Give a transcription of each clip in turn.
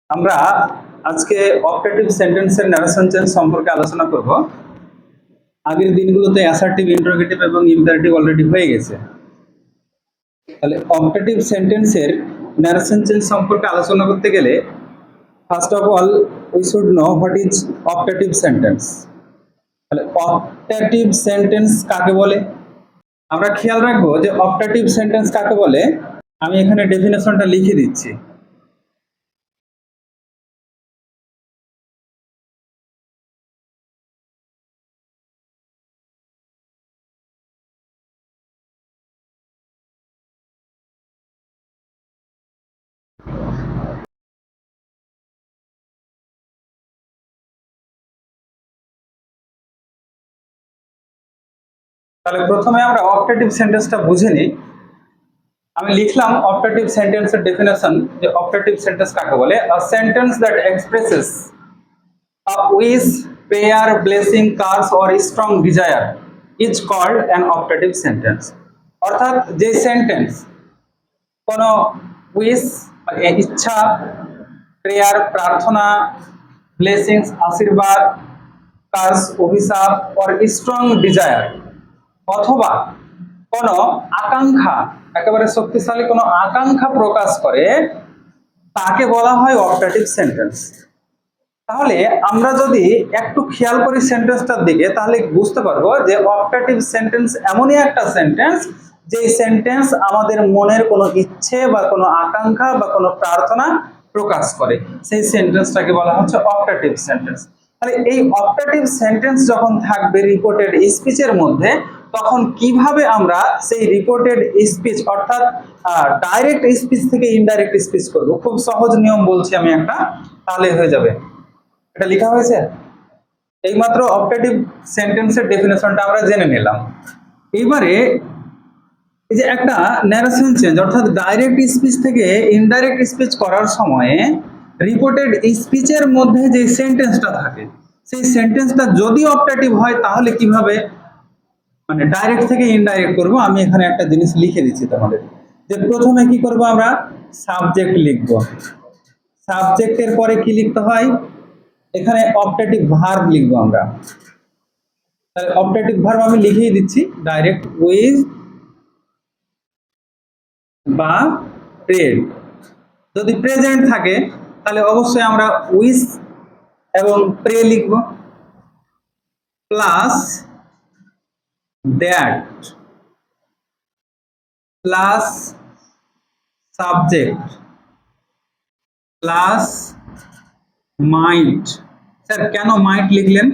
আমরা আজকে অপটেটিভ সেন্টেন্সের ন্যারেশন চেঞ্জ সম্পর্কে আলোচনা করব। আগের দিনগুলোতে অ্যাসার্টিভ, ইন্টারোগেটিভ এবং ইম্পারেটিভ অলরেডি হয়ে গেছে। তাহলে অপটেটিভ সেন্টেন্সের ন্যারেশন চেঞ্জ সম্পর্কে আলোচনা করতে গেলে first of all we should know what is optative sentence. তাহলে অপটেটিভ সেন্টেন্স কাকে বলে আমরা খেয়াল রাখবো যে অপটেটিভ সেন্টেন্স কাকে বলে। আমি এখানে ডেফিনেশনটা লিখে দিচ্ছি। তাহলে প্রথমে আমরা অপটেটিভ সেন্টেন্সটা বুঝে নিই। আমি লিখলাম অপটেটিভ সেন্টেন্সের ডেফিনেশন, যে অপটেটিভ সেন্টেন্স কাকে বলে। A sentence that expresses a wish, prayer, blessing, curse or strong desire is called an optative sentence. অর্থাৎ যে সেন্টেন্স কোনো উইশ ইচ্ছা, প্রেয়ার প্রার্থনা, ব্লেসিংস আশীর্বাদ, কার্স অভিশাপ, অর স্ট্রং ডিজায়ার অথবা কোনো আকাঙ্ক্ষা, একেবারে শক্তিশালী কোনো আকাঙ্ক্ষা প্রকাশ করে, তাকে বলা হয় অপটেটিভ সেন্টেন্স। তাহলে আমরা যদি একটু খেয়াল করি সেন্টেন্সটার দিকে, তাহলে বুঝতে পারবো যে অপটেটিভ সেন্টেন্স এমনই একটা সেন্টেন্স যে সেন্টেন্স আমাদের মনের কোনো ইচ্ছে বা কোনো আকাঙ্ক্ষা বা কোনো প্রার্থনা প্রকাশ করে, সেই সেন্টেন্সটাকে বলা হচ্ছে অপটেটিভ সেন্টেন্স। তাহলে এই অপটেটিভ সেন্টেন্স যখন থাকবে রিপোর্টেড স্পিচের মধ্যে, তখন কিভাবে আমরা সেই রিপোর্টেড স্পিচ অর্থাৎ ডাইরেক্ট স্পিচ থেকে ইনডাইরেক্ট স্পিচ করব, খুব সহজ নিয়ম বলছি আমি একটা, তাহলে হয়ে যাবে। এটা লেখা হয়েছে। এইমাত্র অপটেটিভ সেন্টেন্সের ডেফিনেশনটা আমরা জেনে নিলাম। এইবারে এই যে একটা ন্যারেশন চেঞ্জ অর্থাৎ ডাইরেক্ট স্পিচ থেকে ইনডাইরেক্ট স্পিচ করার সময়ে রিপোর্টেড স্পিচের মধ্যে যে সেন্টেন্সটা থাকে, সেই সেন্টেন্সটা যদি অপটেটিভ হয় তাহলে কিভাবে মানে ডাইরেক্ট থেকে ইনডাইরেক্ট করব। আমি এখানে একটা জিনিস লিখে দিচ্ছি তোমাদের, যে প্রথমে কি করব, আমরা সাবজেক্ট লিখব। সাবজেক্টের পরে কি লিখতে হয়, এখানে অপটেটিভ ভার্ব লিখবো আমরা। তাহলে অপটেটিভ ভার্ব আমি লিখেই দিচ্ছি ডাইরেক্ট, উইজ বা প্রেড। যদি প্রেজেন্ট থাকে তাহলে অবশ্যই আমরা উইজ এবং প্রে লিখব, plus that, plus subject, plus might. Sir কেন মাইট লিখলেন?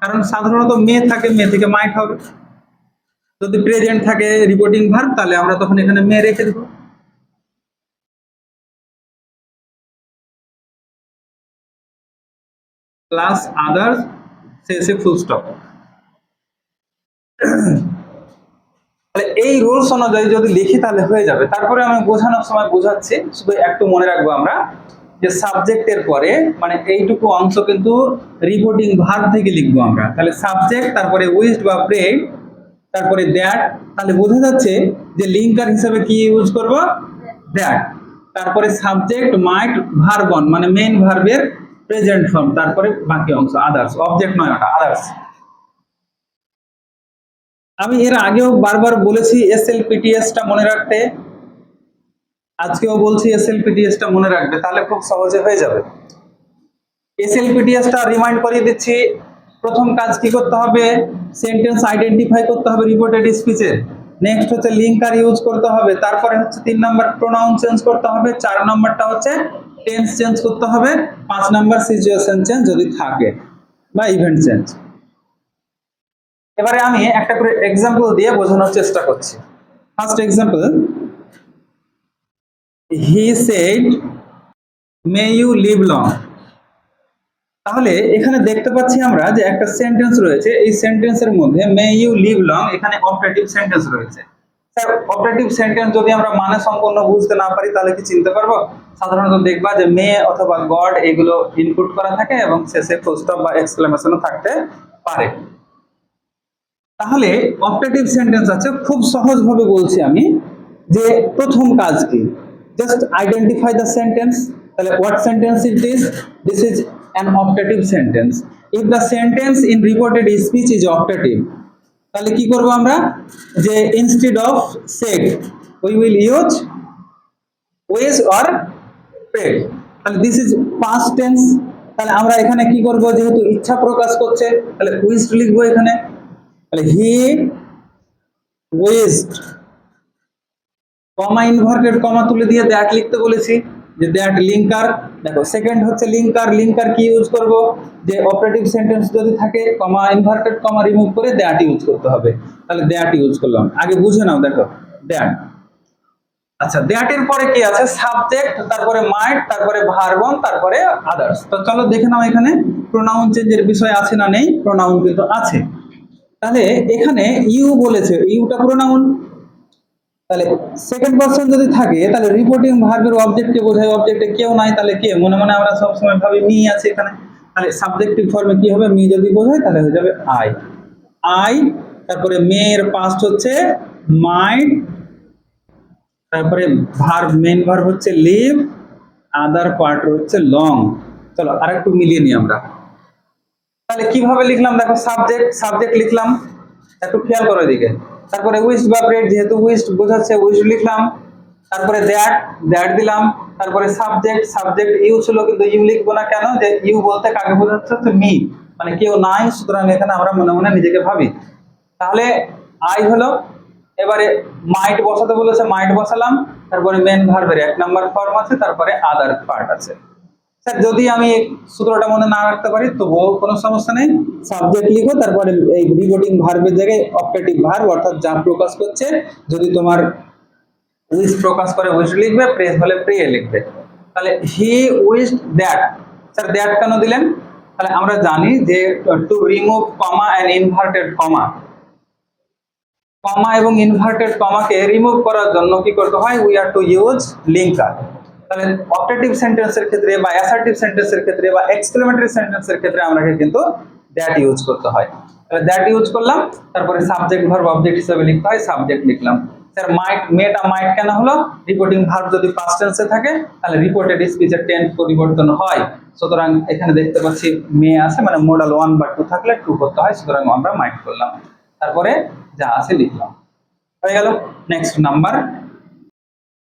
কারণ সাধারণত মে থাকে, মে থেকে মাইট হবে। যদি প্রেজেন্ট থাকে রিপোর্টিং ভার্ব, তাহলে আমরা তখন এখানে মে রেখে দেব। প্লাস আদার্স, শেষে ফুল স্টপ। তাহলে এই রুলস অনুযায়ী যদি লিখি তাহলে হয়ে যাবে। তারপরে আমি বোঝানোর সময় বোঝাচ্ছি, শুধু একটু মনে রাখবো আমরা যে সাবজেক্টের পরে মানে এইটুকু অংশ কিন্তু রিপোর্টিং ভার্ব থেকে লিখবো আমরা। তাহলে সাবজেক্ট, তারপরে উইজড বা প্রেড, তারপরে দ্যাট। তাহলে বোঝা যাচ্ছে যে লিঙ্কার হিসেবে কি ইউজ করব, দ্যাট। তারপরে সাবজেক্ট, মাইট, ভার্ব অন মানে মেইন ভার্বের প্রেজেন্ট ফর্ম, তারপরে বাকি অংশ আদার্স। অবজেক্ট নয় ওটা, আদার্স। আমি এর আগেও বারবার বলেছি এসএলপিটিএস টা মনে রাখতে, আজকেও বলছি এসএলপিটিএস টা মনে রাখবে, তাহলে খুব সহজে হয়ে যাবে। এসএলপিটিএস টা রিমাইন্ড করিয়ে দিচ্ছি। প্রথম কাজ কি করতে হবে, সেন্টেন্স আইডেন্টিফাই করতে হবে রিপোর্টেড স্পিচে। নেক্সট হচ্ছে লিঙ্কার ইউজ করতে হবে। তারপরে হচ্ছে 3 নাম্বার প্রোনাউন চেঞ্জ করতে হবে। 4 নাম্বারটা হচ্ছে টেন্স চেঞ্জ করতে হবে। 5 নাম্বার সিচুয়েশন চেঞ্জ যদি থাকে বা ইভেন্ট চেঞ্জ। এবারে আমি একটা করে এক্সাম্পল দিয়ে বোঝানোর চেষ্টা করছি। First example, he said may you live long. তাহলে এখানে দেখতে পাচ্ছি আমরা যে একটা সেন্টেন্স রয়েছে, এই সেন্টেন্সের মধ্যে মে ইউ লিভ লং, এখানে অপটেটিভ সেন্টেন্স রয়েছে। স্যার অপটেটিভ সেন্টেন্স যদি আমরা মানে সম্পূর্ণ বুঝতে না পারি তাহলে কি চিনতে পারবো? সাধারণত দেখবা যে মে অথবা গড এগুলো ইনপুট করা থাকে এবং শেষে ফুল স্টপ বা এক্সক্লেমেশনও থাকতে পারে। তাহলে অপটেটিভ সেন্টেন্স আছে, খুব সহজভাবে বলছি আমি যে প্রথম কাজ কি, জাস্ট আইডেন্টিফাই দ্য সেন্টেন্স। তাহলে what sentence is this? This is an optative sentence. If the sentence in reported speech is optative, তাহলে কি করব আমরা, যে instead of said we will use was or prayed. তাহলে this is past tense. তাহলে আমরা এখানে কি করব, যেহেতু ইচ্ছা প্রকাশ করছে তাহলে wished লিখবো এখানে। তাহলে he wished, comma inverted comma তুলে দিয়ে দ্যাট লিখতে বলেছি, যে দ্যাট লিঙ্কার। দেখো সেকেন্ড হচ্ছে লিঙ্কার, লিঙ্কার কি ইউজ করব, যে অপারেটিভ সেন্টেন্স যদি থাকে কমা ইনভার্টেড কমা রিমুভ করে দ্যাট ইউজ করতে হবে। তাহলে দ্যাট ইউজ করলাম, আগে বুঝে নাও। দেখো দ্যাট, আচ্ছা দ্যাট এর পরে কি আছে, সাবজেক্ট, তারপরে মাইট, তারপরে ভার্বন, তারপরে আদার্স। তো চলো দেখে নাও এখানে প্রোনাউন চেঞ্জের বিষয় আছে না নেই। প্রোনাউন কিন্তু আছে। তাহলে এখানে ইউ বলেছে, ইউটা প্রোনাউন। তাহলে সেকেন্ড পারসন যদি থাকে তাহলে রিপোর্টিং ভার্বের অবজেক্টকে বোঝায়, অবজেক্টে কেউ নাই তাহলে কে, মনে মনে আমরা সব সময় ভাবি মি আছে এখানে। তাহলে সাবজেক্টিভ ফর্মে কি হবে, মি যদি বোঝায় তাহলে হয়ে যাবে আই। আই, তারপরে মেয়ের পাস্ট হচ্ছে মাইট, তারপরে ভার্ব, মেইন ভার্ব হচ্ছে লিভ, আদার পার্ট হচ্ছে লং। চলো আরেকটু মিলিয়ে নিই আমরা। তাহলে কিভাবে লিখলাম, দেখো সাবজেক্ট, সাবজেক্ট লিখলাম, একটু খেয়াল করো এদিকে। তারপরে উইশড বা প্রেড, যেহেতু উইশড বোঝাচ্ছে উইশড লিখলাম। তারপরে দ্যাট, দ্যাট দিলাম। তারপরে সাবজেক্ট, সাবজেক্ট ইউ ছিল কিন্তু ইউ লিখবো না কেন, যে ইউ বলতে কাকে বোঝাচ্ছে, হচ্ছে মি, মানে কেউ নাই, সুতরাং এখানে আমরা মনে মনে নিজেকে ভাবি। তাহলে আই হলো, এবারে মাইট বসাতে বলেছে, মাইট বসালাম। তারপরে মেন ভার্বের এক নাম্বার ফর্ম আছে, তারপরে আদার পার্ট আছে। স্যার যদি আমি সূত্রটা মনে না রাখতে পারি তবুও কোনো সমস্যা নেই, সাবজেক্ট লিখো, তারপরে এই রিপোর্টিং ভার্বের জায়গায় অপারেটিভ ভার্ব অর্থাৎ যা প্রকাশ করছে, যদি তোমার উইশ প্রকাশ করে উইশ লিখবে, প্রেস হলে প্রে লিখবে। তাহলে he wished that, sir that কেন দিলেন, তাহলে আমরা জানি যে to remove comma and inverted comma, comma এবং ইনভার্টেড কমাকে রিমুভ করার জন্য কি করতে হয়, we are to use linker. তাহলে অপারেটিভ সেন্টেন্সের ক্ষেত্রে বা অ্যাসার্টিভ সেন্টেন্সের ক্ষেত্রে বা এক্সক্লেমেটরি সেন্টেন্সের ক্ষেত্রে আমাকে কিন্তু দ্যাট ইউজ করতে হয়। তাহলে দ্যাট ইউজ করলাম, তারপরে সাবজেক্ট ভার্ব অবজেক্ট হিসেবে লিখতে হয়, সাবজেক্ট লিখলাম। স্যার মাইট, মেটা মাইট কেন হলো, রিপোর্টিং ভার্ব যদি পাস্ট টেন্সে থাকে তাহলে রিপোর্টেড স্পিচের টেন্স পরিবর্তন হয়, সুতরাং এখানে দেখতে পাচ্ছি মে আছে, মানে মডাল 1 বা 2 থাকলে 2 করতে হয়, সুতরাং আমরা মাইট করলাম, তারপরে যা আছে লিখলাম, হয়ে গেল। Next number,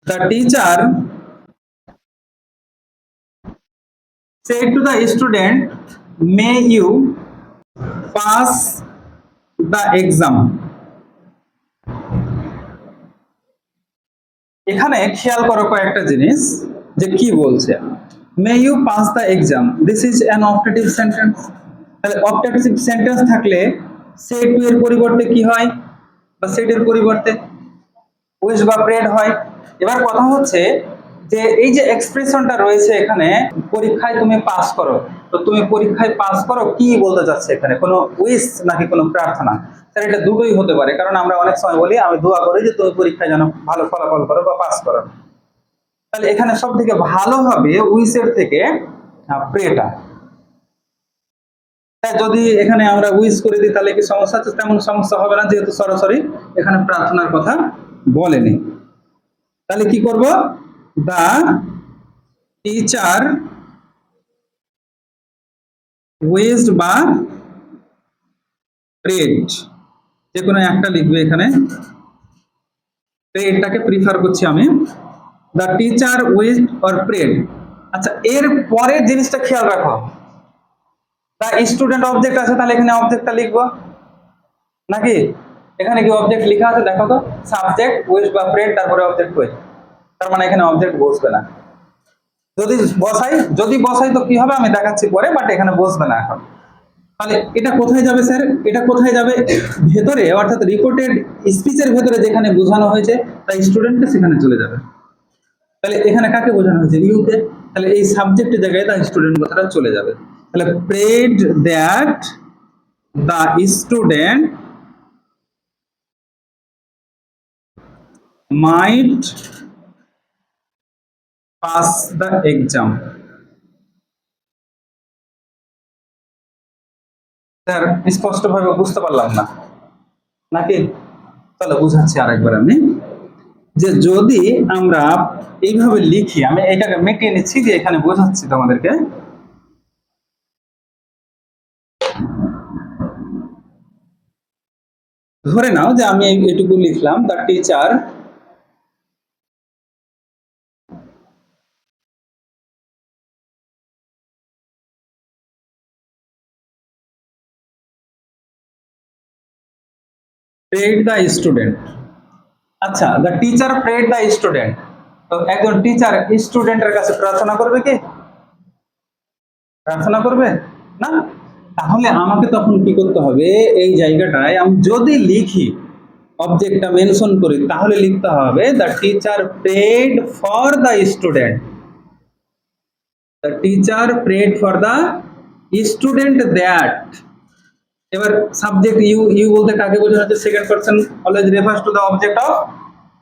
the teacher said to the student, may you pass the exam. এখানে খেয়াল করো কয়েকটা জিনিস, যে কি বলছে, may you pass the exam, this is an optative sentence. তাহলে optative sentence থাকলে said to এর পরিবর্তে কি হয়, বা said এর পরিবর্তে উইশ বা প্রেড হয়। এবার কথা হচ্ছে যে এই যে এক্সপ্রেশনটা রয়েছে এখানে, পরীক্ষায় তুমি পাস করো, তো তুমি পরীক্ষায় পাস করো কি বলতে চাচ্ছে এখানে, কোনো উইশ নাকি কোনো প্রার্থনা? স্যার এটা দুটোই হতে পারে, কারণ আমরা অনেক সময় বলি আমি দোয়া করি যে তুমি পরীক্ষায় যেন ভালো ফলাফল করো বা পাস করো। তাহলে এখানে সব থেকে ভালো হবে উইশের থেকে প্রেটা। যদি এখানে আমরা উইশ করে দিই তাহলে কি সমস্যা আছে? তেমন সমস্যা হবে না, যেহেতু সরাসরি এখানে প্রার্থনার কথা বলেনি। তাহলে কি করব, দা টিচার উইশড বা প্রেড, যে কোনো একটা লিখবে এখানে, প্রেডটাকে প্রিফার করছি আমি। দা টিচার উইশড অর প্রেড। আচ্ছা এর পরের জিনিসটা খেয়াল রাখো, দা স্টুডেন্ট অবজেক্ট আছে, তাহলে এখানে অবজেক্টটা লিখবো নাকি, এখানে কি অবজেক্ট লেখা আছে দেখো তো, সাবজেক্ট উইশ বা প্রেড, তারপরে অবজেক্ট উইশ, তার মানে এখানে অবজেক্ট বসবে না। যদি বসাই তো কি হবে আমি দেখাচ্ছি পরে, বাট এখানে বসবে না এখন। তাহলে এটা কোথায় যাবে স্যার, এটা কোথায় যাবে, ভেতরে, অর্থাৎ রিপোর্টেড স্পিচের ভেতরে যেখানে বোঝানো হয়েছে তাই স্টুডেন্টকে সেখানে চলে যাবে। তাহলে এখানে কাকে বোঝানো হয়েছে, ইউকে, তাহলে এই সাবজেক্টের জায়গায় তার স্টুডেন্ট কথাটা চলে যাবে। তাহলে prayed that the student might pass the exam. Sir স্পষ্টভাবে বুঝতে পারলাম না নাকি, তাহলে বুঝাচ্ছি আরেকবার আমি। যে যদি আমরা এইভাবে লিখি, আমি এটাকে মিটিয়ে নিচ্ছি যে এখানে বোঝাচ্ছি তোমাদেরকে। ধরে নাও যে আমি এটুকু লিখলাম, the teacher prayed the student. আচ্ছা, the teacher prayed the student, তো একজন টিচার স্টুডেন্টের কাছে প্রার্থনা করবে কি? প্রার্থনা করবে না। তাহলে আমাকে তখন কি করতে হবে, এই জায়গাটায় আমি যদি লিখি অবজেক্টটা মেনশন করি, তাহলে লিখতে হবে the teacher prayed for the student. The teacher prayed for the student that. এবার সাবজেক্ট ইউ, ইউ বলতে কাকে বোঝানো হচ্ছে? Second person always refers to the object of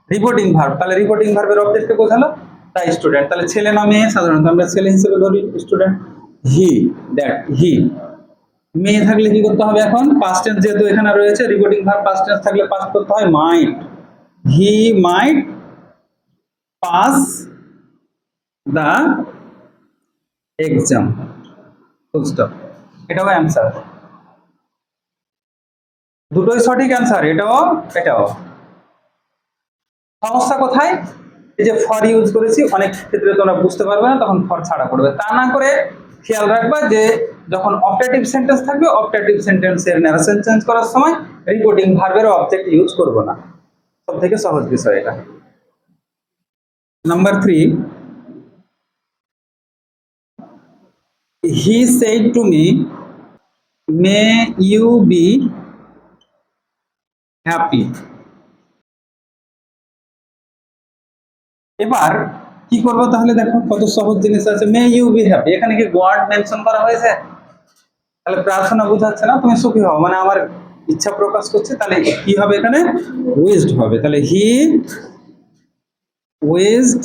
reporting verb. তাহলে রিপোর্টিং ভার্বের অবজেক্টকে বোঝালো দ্য স্টুডেন্ট। তাহলে ছেলে না মেয়ে? সাধারণত আমরা ছেলে হিসেবে ধরি স্টুডেন্ট। হি, দ্যাট, হি। মেয়ে থাকলে কি করতে হবে? এখন পাস্ট টেন্স যেহেতু এখানে রয়েছে, রিপোর্টিং ভার্ব পাস্ট টেন্স থাকলে পাস্ট করতে হয় might. He might pass the exam, full stop. এটাও অ্যান্সার, দুটোই সঠিক অ্যান্সার, এটাও এটাও। সমস্যা কোথায়? এই যে ফর ইউজ করেছি, অনেক ক্ষেত্রে তোমরা বুঝতে পারবে না, তখন ফর ছাড়া করবে। তা না করে খেয়াল রাখবা যে যখন অপটেটিভ সেন্টেন্স থাকবে, অপটেটিভ সেন্টেন্সের ন্যারেশন চেঞ্জ করার সময় রিপোর্টিং ভার্বের অবজেক্ট ইউজ করব না। সব থেকে সহজ বিষয় এটা। Number 3, he said to me may you be happy. এবার কি করবো তাহলে? দেখো কত সহজ জিনিস আছে। মে ইউ বি হ্যাপি, এখানে কি গড মেনশন করা হয়েছে? তাহলে প্রার্থনা বোঝাচ্ছে না তুমি সুখী হও, মানে আমার ইচ্ছা প্রকাশ করছে। তাহলে কি হবে এখানে? উইজড হবে। তাহলে হি উইজড,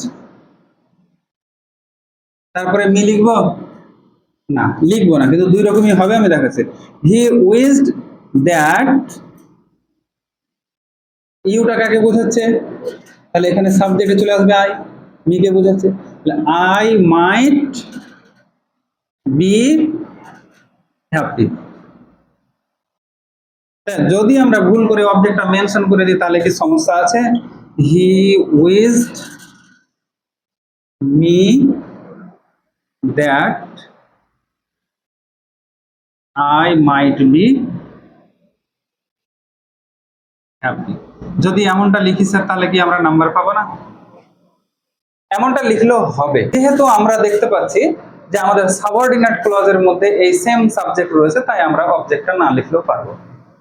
তারপরে মি লিখবো না? লিখবো না, কিন্তু দুই রকমই হবে, আমি দেখাচ্ছি। হি উইজড দ্যাট, ইউটা কাকে বোঝাচ্ছে? তাহলে এখানে সাবজেক্টে চলে আসবে আই, মিকে বোঝাচ্ছে। I might be happy. যদি আমরা ভুল করে অবজেক্টটা মেনশন করে দিই, তাহলে কি সমস্যা আছে? He wished me that I might be happy. যদি এমনটা লিখি স্যার, তাহলে কি আমরা নাম্বার পাবো না? এমনটা লিখলেও হবে, যেহেতু আমরা দেখতে পাচ্ছি যে আমাদের সাবঅর্ডিনেট ক্লজের মধ্যে এই সেম সাবজেক্ট রয়েছে, তাই আমরা অবজেক্টটা না লিখলেও পারবো।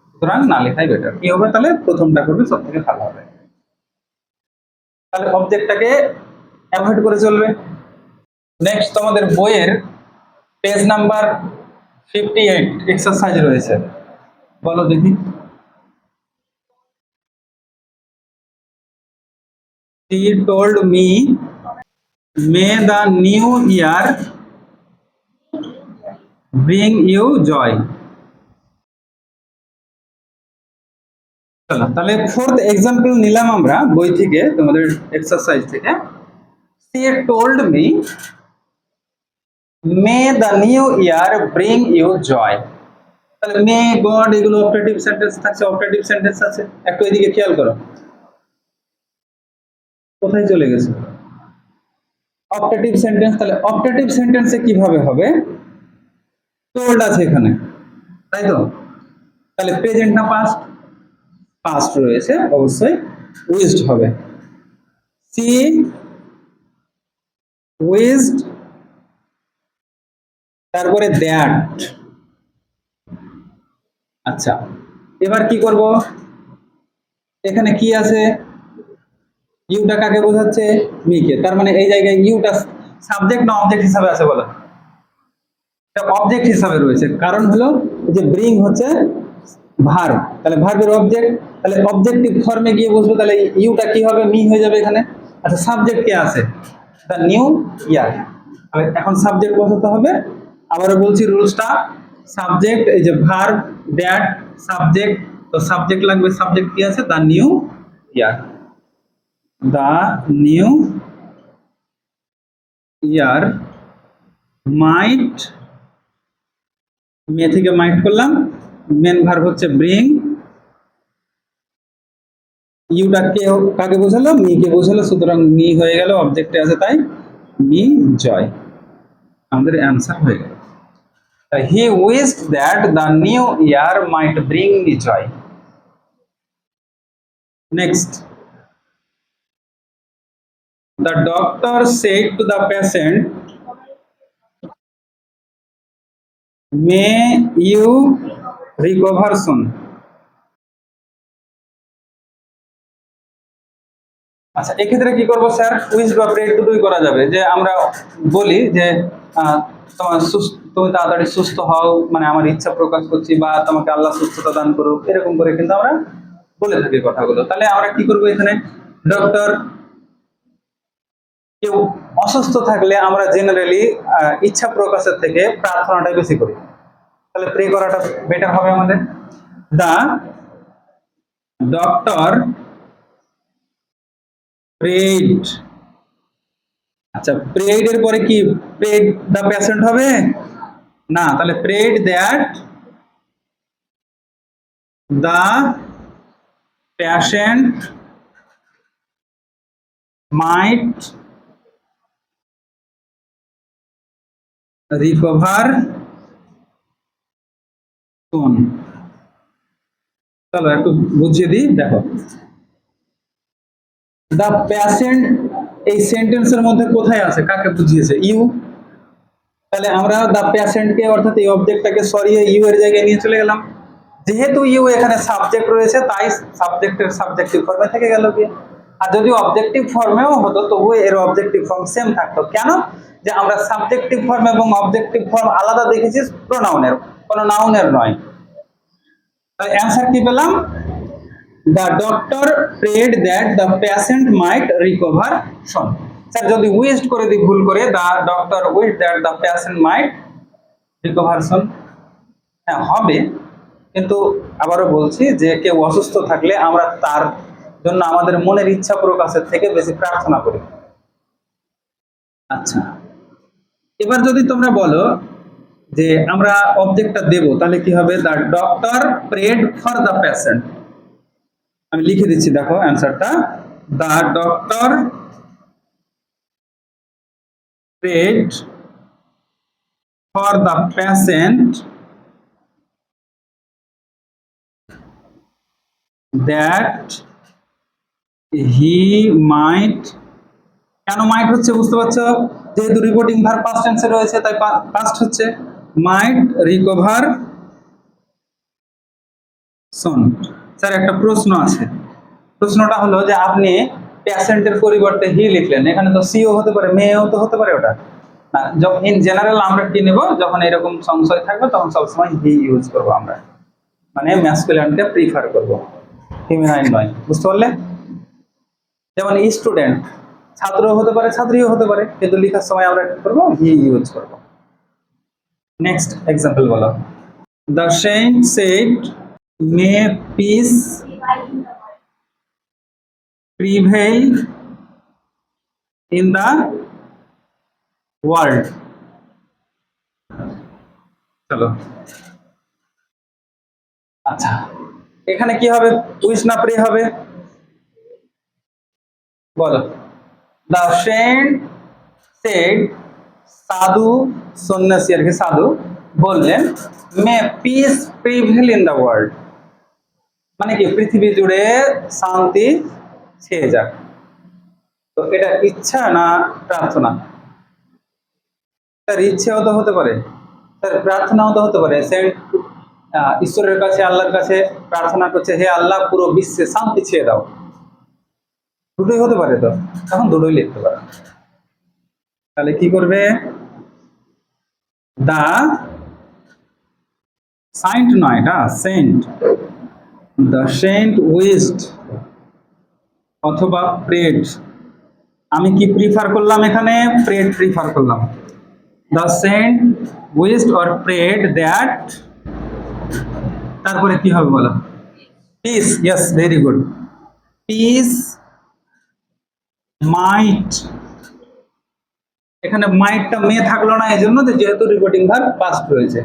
সুতরাং না লেখাই বেটার। কি হবে তাহলে? প্রথমটা করবে, সব থেকে ভালো হবে। তাহলে অবজেক্টটাকে অ্যাভয়েড করে চলবে। নেক্সট তোমাদের বইয়ের পেজ নাম্বার 58 এক্সারসাইজ রয়েছে, বলো দেখি। She told me may the new year bring you joy. চলো তাহলে ফোর্থ এক্সাম্পল নিলাম আমরা বই থেকে, তোমাদের এক্সারসাইজ থেকে। She told me may the new year bring you joy. তাহলে মে, গড এগুলো অপারেটিভ সেন্টেন্স থাকছে, অপারেটিভ সেন্টেন্স আছে। একটু এদিকে খেয়াল করো, কোথায় চলে গেছে অপারেটিভ সেন্টেন্স? তাহলে অপারেটিভ সেন্টেন্সে কিভাবে হবে? টোল্ড আছে এখানে, তাই তো? তাহলে প্রেজেন্ট না পাস্ট? পাস্ট রয়েছে, অবশ্যই উইজড হবে। সি উইজড, তারপরে দ্যাট। আচ্ছা, এবার কি করব? এখানে কি আছে? ইউটা কাকে বোঝাচ্ছে? মিকে। তার মানে এই জায়গায় ইউটা সাবজেক্ট না অবজেক্ট হিসাবে আছে? বলো, অবজেক্ট হিসাবে রয়েছে। কারণ হলো যে ব্রিং হচ্ছে ভার্ব, তাহলে ভার্বের অবজেক্ট, তাহলে অবজেক্টিভ ফর্মে গিয়ে বসবে। তাহলে ইউটা কি হবে? মি হয়ে যাবে এখানে। আচ্ছা, সাবজেক্ট কে আছে? দ্য নিউ ইয়ার। তাহলে এখন সাবজেক্ট বসাতে হবে। আবারও বলছি রুলসটা, সাবজেক্ট, এই যে ভার্ব দ্যাট সাবজেক্ট, তো সাবজেক্ট লাগবে। সাবজেক্ট কি আছে? The new year. The new year might, may থেকে মাইট করলাম, মেন ভার্ব হচ্ছে ব্রিং, ইউটা কাকে বোঝালো, মি কে বোঝালো, সুতরাং মি হয়ে গেল, অবজেক্টে আছে তাই মি জয়, আমাদের অ্যান্সার হয়ে গেল। He wished that the new year might bring me joy. Next, the doctor said to the patient, may you recover soon. আচ্ছা, এক্ষেত্রে কি করবো স্যার, উইশ বা প্রে দুটোই করা যাবে, যে আমরা বলি যে তোমার তুমি তাড়াতাড়ি সুস্থ হও, মানে আমার ইচ্ছা প্রকাশ করছি, বা তোমাকে আল্লাহ সুস্থতা দান করুক, এরকম করে কিন্তু আমরা বলে থাকি কথাগুলো। তাহলে আমরা কি করবো, এখানে ডক্টর, কেউ অসুস্থ থাকলে আমরা জেনারেলি ইচ্ছা প্রকাশের থেকে প্রার্থনাটাই বেশি করি, তাহলে প্রে করাটা বেটার হবে আমাদের। দা ডক্টর প্রেড, আচ্ছা প্রেড এর পরে কি প্রেড দ্য পেশেন্ট হবে না, তাহলে prayed that the patient might recover soon. চলো একটু বুঝিয়ে দিই, দেখো দ্য পেশেন্ট এই সেন্টেন্সের মধ্যে কোথায় আছে, কাকে বুঝিয়েছে, ইউ, তাহলে আমরা দ্য পেশেন্টকে অর্থাৎ এই অবজেক্টটাকে সরিয়ে ইউ এর জায়গায় নিয়ে চলে গেলাম, যেহেতু ইউ এখানে সাবজেক্ট রয়েছে তাই সাবজেক্টের সাবজেক্টিভ ফর্মে থেকে গেল কি, আর যদি অবজেক্টিভ ফর্মেও হতো তবুও এর অবজেক্টিভ ফর্ম সেম থাকতো, কেন, যে আমরা সাবজেক্টিভ ফর্ম এবং অবজেক্টিভ ফর্ম আলাদা দেখেছি প্রোনাউনের, কোনো নাউনের নয়। তাহলে অ্যান্সার কি পেলাম, the doctor prayed that the patient might recover soon. Sir যদি উইশড করে দিই ভুল করে, the doctor wish that the patient might recover soon, হ্যাঁ হবে, কিন্তু আবারও বলছি যে কেউ অসুস্থ থাকলে আমরা তার জন্য আমাদের মনের ইচ্ছা প্রকাশের থেকে বেশি প্রার্থনা করি। আচ্ছা, এবার যদি তোমরা বলো যে আমরা অবজেক্টটা দেব, তাহলে কি হবে, the doctor prayed for the patient, আমি লিখে দিচ্ছি, দেখো অ্যান্সারটা, the doctor prayed for the patient that he might, কেন মাইট হচ্ছে বুঝতে পারছো, যেহেতু রিপোর্টিং ভার্ব পাস্ট টেন্সে রয়েছে তাই পাস্ট হচ্ছে, মাইট রিকভার সুন। স্যার একটা প্রশ্ন আছে, প্রশ্নটা হলো যে আপনি পেশেন্টের পরিবর্তে হি লিখলেন, এখানে তো সিও হতে পারে, মেয়েও তো হতে পারে, ওটা না, যখন ইন জেনারেল আমরা কি নেব, যখন এরকম সংশয় থাকবে তখন সবসময় হি ইউজ করবো আমরা, মানে ম্যাসকুলিনকে প্রিফার করব, ফিমেনাইন নয়, বুঝতে পারলে। যেমন স্টুডেন্ট, ছাত্র হতে পারে ছাত্রীও হতে পারে, কিন্তু লেখার সময় আমরা কি করবো, হি ইউজ করব। নেক্সট এক্সাম্পল বলো, the saint said may peace prevail in the world. চলো, আচ্ছা এখানে কি হবে, উইশ না প্রে হবে, বলো। দ্য সেন্ট সেড, সাধু সন্ন্যাসী আর কি, সাধু বললেন, may peace prevail in the world, মানে কি পৃথিবী জুড়ে শান্তি ছেয়ে যাক। তো এটা ইচ্ছা না প্রার্থনা, তার ইচ্ছেও তো হতে পারে, তার প্রার্থনাও তো হতে পারে, সেন্ট ঈশ্বরের কাছে, আল্লাহর কাছে প্রার্থনা করছে, হে আল্লাহ পুরো বিশ্বে শান্তি ছেয়ে দাও, দুটোই হতে পারে, তো তখন দুটোই লিখতে পারে। তাহলে কি করবে, দা সাইন্ট নয়, এটা সেন্ট, দ্য সেন্ট উইশড অথবা প্রেড, আমি কি প্রিফার করলাম, এখানে প্রেড প্রিফার করলাম, the saint wished or prayed that, তারপরে কি হবে বলো, peace, yes very good, peace might, এখানে মাইটটা মে থাকলো না এই জন্য, যেহেতু রিপোর্টিং ভার্ব পাস্ট রয়েছে।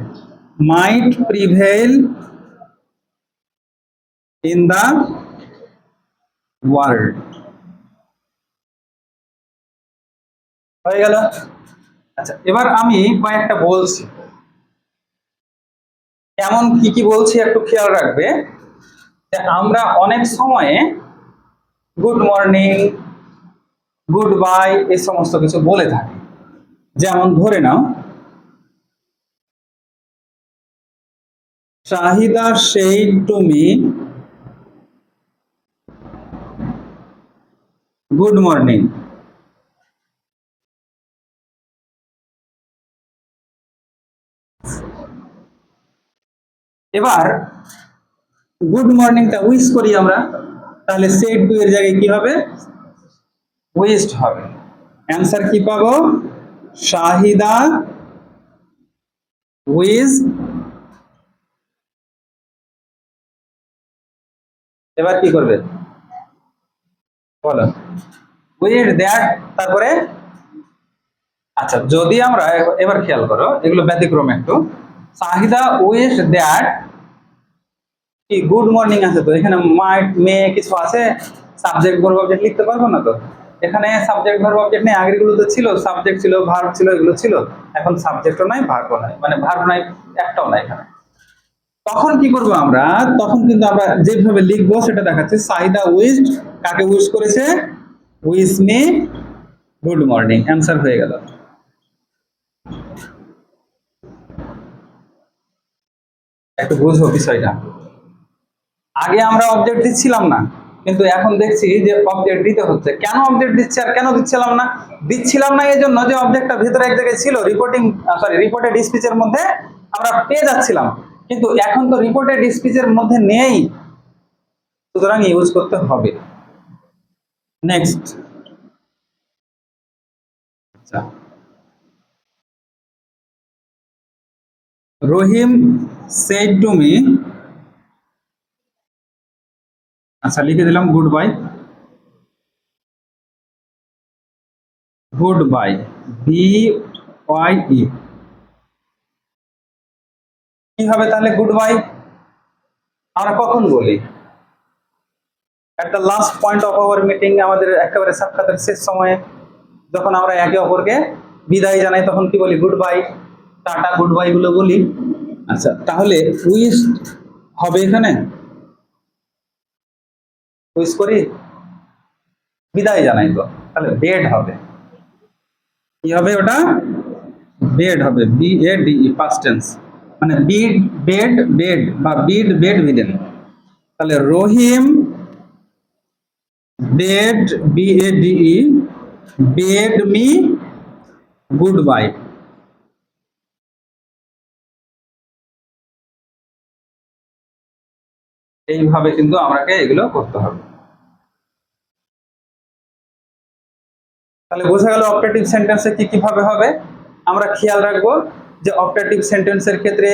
মাইট প্রিভেইল ইন দা ওয়ার্ল্ড, হয়ে গেল। আচ্ছা, এবার আমি কয়েকটা বলছি, কেমন কি কি বলছি একটু খেয়াল রাখবে। যে আমরা অনেক সময়ে গুড মর্নিং, গুড বাই এই সমস্ত কিছু বলে থাকি। যেমন ধরে নাও, Shahida said to me good morning. এবার গুড মর্নিংটা উইশ করি আমরা, তাহলে সেড টু এর জায়গায় কি হবে? উইশড হবে। অ্যান্সার কি পাবো? শাহিদা উইশ। এবার কি করবে বলো? উইশ দ্যাট, তারপরে আচ্ছা যদি আমরা এবার খেয়াল করো, এগুলো ব্যতিক্রম একটু। শাহিদা উইশ দ্যাট কি গুড মর্নিং আছে, তো এখানে মাইট মে কিছু আছে, সাবজেক্ট ভার্ব অবজেক্ট লিখতে পারবো না তো। এখানে সাবজেক্ট ভার্ব অবজেক্ট নেই, আগের গুলো তো ছিল, সাবজেক্ট ছিল, ভার্ব ছিল, এগুলো ছিল। এখন সাবজেক্টও নাই, ভার্বও নাই, মানে ভার্ব নাই, একটাও নাই এখানে। তখন কি করব আমরা? তখন কিন্তু আমরা যেভাবে লিখবো সেটা দেখাচ্ছে। সাহিদা উইশড, কাকে উইশ করেছে? Wish me good morning. Answer হয়ে গেল। একটু বুঝবো বিষয়টা। আগে আমরা অবজেক্ট দিচ্ছিলাম না, কিন্তু এখন দেখছি যে অবজেক্ট দিতে হচ্ছে। কেন অবজেক্ট দিচ্ছে আর কেন দিচ্ছিলাম না? দিচ্ছিলাম না এই জন্য যে অবজেক্টটা ভেতরে এক জায়গায় ছিল, রিপোর্টেড স্পিচের মধ্যে আমরা পেয়ে যাচ্ছিলাম, কিন্তু এখন তো রিপোর্টেড স্পিচের মধ্যে নেই, সুতরাং ইউজ করতে হবে। নেক্সট, আচ্ছা, রহিম said to me, আচ্ছা লিখে দিলাম good bye. Good bye, BYE কি হবে তাহলে? গুড বাই আমরা কখন বলি? At the last point of our meeting, আমাদের একেবারে সাক্ষাতের শেষ সময়ে যখন আমরা একে অপরকে বিদায় জানাই, তখন কি বলি? Good bye, tata, good bye গুলো বলি। আচ্ছা, তাহলে উইশ হবে এখানে? উইশ করি, বিদায় জানাই তো, তাহলে বেড হবে। কি হবে ওটা? বেড হবে, BADE, পাস্ট টেন্স, মানে বিড বেড বেড, বা বিড বেড বিদেন। তাহলে Rahim bade, BADE, bade me goodbye. এইভাবে কিন্তু আমাকে এগুলো করতে হবে। তাহলে বোঝা গেল অপারেটিভ সেন্টেন্সে কি কিভাবে হবে। আমরা খেয়াল রাখবো যে অপারেটিভ সেন্টেন্সের ক্ষেত্রে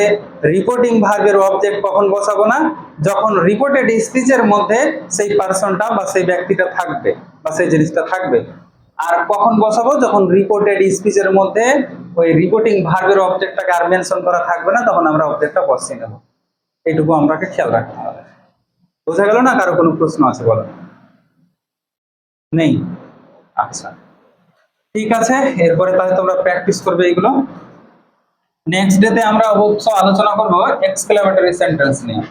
রিপোর্টিং ভার্বের অবজেক্ট কখন বসাবো না? যখন রিপোর্টেড স্পিচের মধ্যে সেই পার্সনটা বা সেই ব্যক্তিটা থাকবে বা সেই জিনিসটা থাকবে। আর কখন বসাবো? যখন রিপোর্টেড স্পিচের মধ্যে ওই রিপোর্টিং ভার্বের অবজেক্টটাকে আর মেনশন করা থাকবে না, তখন আমরা অবজেক্টটা বসিয়ে নেব। এইটুকু আমাকে খেয়াল রাখতে হবে। বোঝা গেল না? কারো কোনো প্রশ্ন আছে বলো? নেই? আচ্ছা, ঠিক আছে, এরপরে তাহলে তোমরা প্র্যাকটিস করবে এগুলো। নেক্সট ডেতে আমরা অবশ্য আলোচনা করব এক্সক্লেমেটরি সেন্টেন্স নিয়ে।